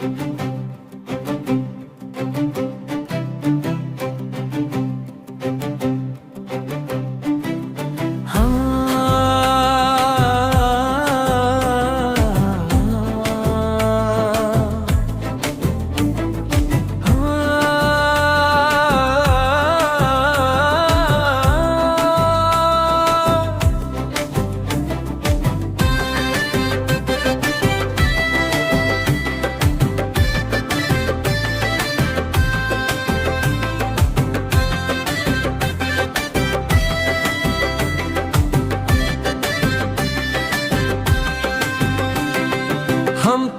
हम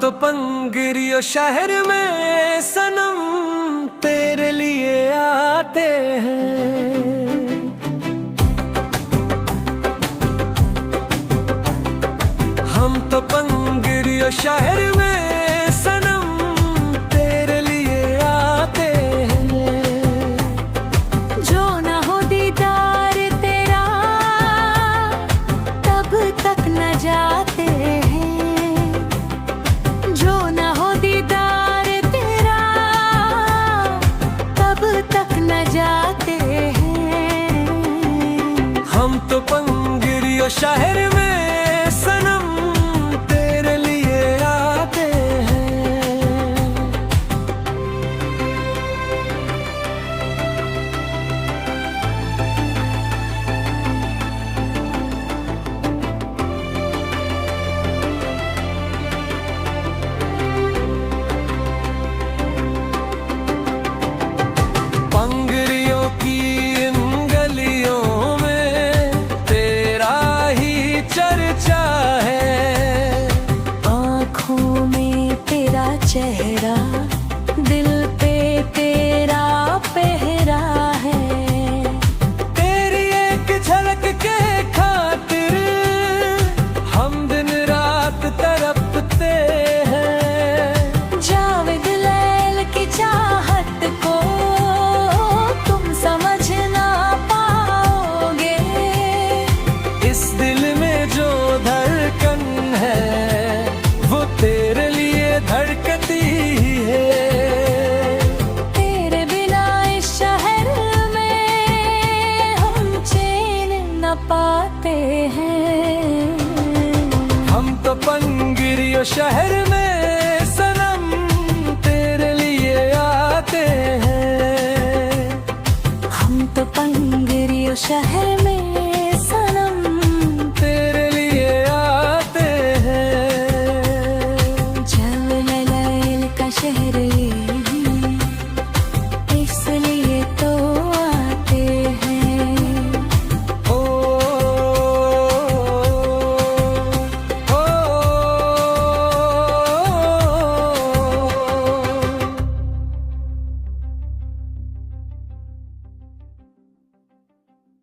तो पंगरियो शहर में सनम तेरे लिए आते हैं। हम तो पंगरियो शहर में सनम तेरे लिए आते हैं। जो ना हो दीदार तेरा तब तक न जाते हैं। जो ना हो दीदार तेरा तब तक न जाते हैं। हम तो पंगरियो शहर में सनम तेरे लिए आते हैं। पंगरियों की इन गलियों में तेरा ही चर्चा है। आँखों में तेरा चेहरा, दिल पे तेरा पहरा है। तेरी एक झलक के खातिर हम दिन रात तड़पते हैं। जावेद लैल की चाहत को तुम समझ ना पाओगे। इस दिल में जो धड़कन है वो तेरे लिए धड़कती है। तेरे बिना इस शहर में हम चैन न पाते हैं। हम तो पंगरियो शहर में